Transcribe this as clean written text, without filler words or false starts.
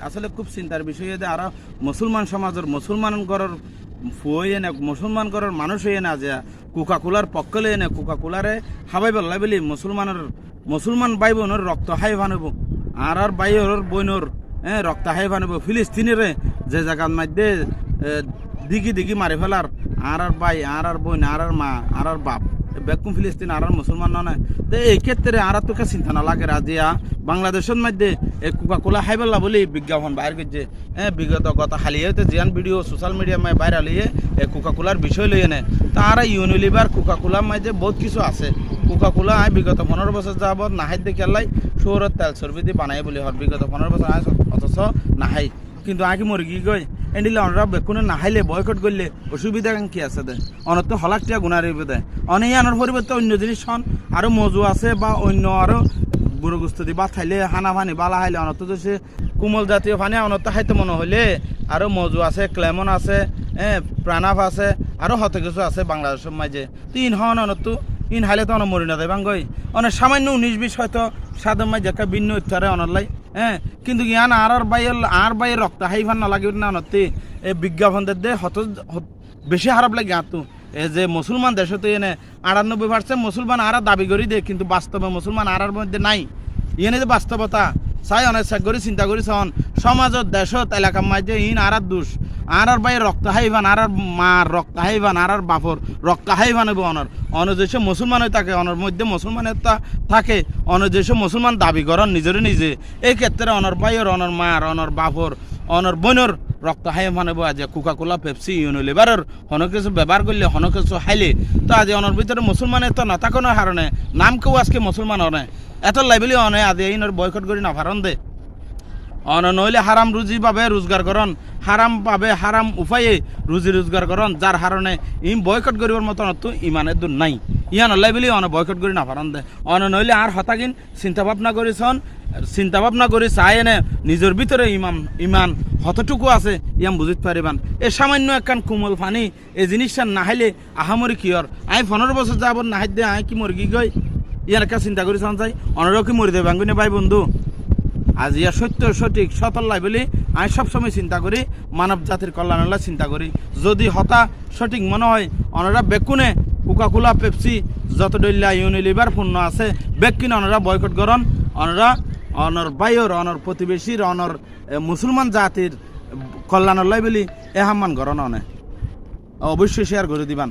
আসলে খুব চিন্তার বিষয় যে আর মুসলমান সমাজের মুসলমান ঘরের ফুয়ে না মুসলমান ঘরের মানুষ হয়ে না যে কোকা কোলার পক্ষ লয়ে না কোকা কোলারে হাবাই বললাই বলি মুসলমান ভাই বোনের রক্ত হাই ভানব আর ভাইয়ের বোনের রক্ত হাই ভানব ফিলিস্তিনের যে জায়গার মধ্যে দিঘি দিঘি মারি ফেলার আর ভাই আর বোন আর মা আর বাপ বেকুম ফিলিস্তিন আর মুসলমান নয় তো এই ক্ষেত্রে আর তোকে চিন্তা না লাগে রাজিয়া বাংলাদেশের মধ্যে এই কোকা কোলা হাইবেলা বলি বিজ্ঞাপন বাইর করছে বিগত কথা হালিয়ে জিয়ান ভিডিও সোশ্যাল মিডিয়া মায় বাইরে হালিয়ে এই কোকা কোলার বিষয় লইয়ে নেয় তারা ইউনিলিভার কোকা কোলার মাঝে বহুত কিছু আছে কোকা কোলা বিগত 15 বছর যাবত নাহাই দেখে আল্লাহ শহরের তেল চর্বি দিয়ে বানাই বলি হর বিগত 15 বছর অথচ নাহাই কিন্তু আগে মুরগি গই এন্ডিলে অনরা বেকুনে নাহাইলে বয়কট করলে অসুবিধা কি আছে দে অনত হলাকটিয়া গুণারিবে দেয় অনেক আনার পরিবর্তে অন্য জিনিস হন আরও মজু আছে বা অন্য আরও বুড়ো গুস্ত দি বা খাইলে হানা পানি বালা হাইলে অনত তো সে কোমল জাতীয় পানি অনত খাইতে মনে হইলে আরও মজু আছে ক্লেমন আছে প্রাণাফ আছে আরও হত কিছু আছে বাংলাদেশের মাঝে তো ইন হন অনত ইন হাইলে তো অনেক মরি না দেয় বাঙ্গই অনেক সামান্য 19-20 হয়তো সাদের মাঝে একটা ভিন্ন ইত্যারে অনলাই কিন্তু ইয়ান আর বাইয়ের রক্ত হাইফান না লাগে না অনতে এই বিজ্ঞাপনদের দে হত বেশি খারাপ লাগে তো এই যে মুসলমান দেশে তো এনে 98% মুসলমান আর দাবি করি দে কিন্তু বাস্তবে মুসলমান আর মধ্যে নাই ইয়ে যে বাস্তবতা চাই অনেক চেক করে চিন্তা করি চন সমাজত দেশত এলাকার মাঝে ইন আর দোষ আর বাইয়ের রক্ত হাইবান আর মার রক্ত হাইবান আর বাপর রক্ত হাইবান হইব অন দেশে মুসলমান হয়ে থাকে অনর মধ্যে মুসলমানের থাকে অন দেশে মুসলমান দাবি করেন নিজেরে নিজে এই ক্ষেত্রে অনর বাইয়ের অনর মার অনর বাপর অনর বোনের রক্ত হাই মানব আজ কোকা কোলা পেপসি ইউনিলিভারের হন কিছু ব্যবহার করলে হন কিছু হাইলে তো আজ অনর ভিতরে মুসলমানের তো না থাকানোর হারণে নাম কেউ আজকে মুসলমান হনে এত লাইবেলি অনে আজ ইনর বয়কট করি না ভারণ দে অন নইলে হারাম রুজি পাবে রোজগার করন হারাম পাবে হারাম উপায়ে রুজি রোজগার করন যার হারণে বয়কট করিবার মতন তো ইমানের দূর নাই ইয়ান লাইবেলি অন বয়কট করি না ভারণ দে অন নইলে আর হতাগিন চিন্তা ভাবনা করি চাই এনে নিজের ভিতরে ইমান হতটুকু আছে ইয়াম বুঝিতে পারিবান এ সামান্য একখান কোমল ফানি এই জিনিসটা নাহাইলে আহামরি কিয়র আই 15 বছর যাবত নাহাই দে আই কি মরগি গই ইয়ার একটা চিন্তা করি চান চাই অনরাও কি মরি দে বাঙ্গুনে ভাই বন্ধু আজ ইয়া সত্য সঠিক সতল্লাই বলি আমি সবসময় চিন্তা করি মানব জাতির কল্যাণের চিন্তা করি যদি হতা সঠিক মনে হয় অনরা বেকুনে কোকা কোলা পেপসি যত ডল্লা ইউনিলিভার পণ্য আছে বেকিনে অনরা বয়কট করন অনর বাইর অনর প্রতিবেশীর অনর মুসলমান জাতির কল্যাণের বলি এহাম্মান করন অনে অবশ্যই শেয়ার করে দিবান।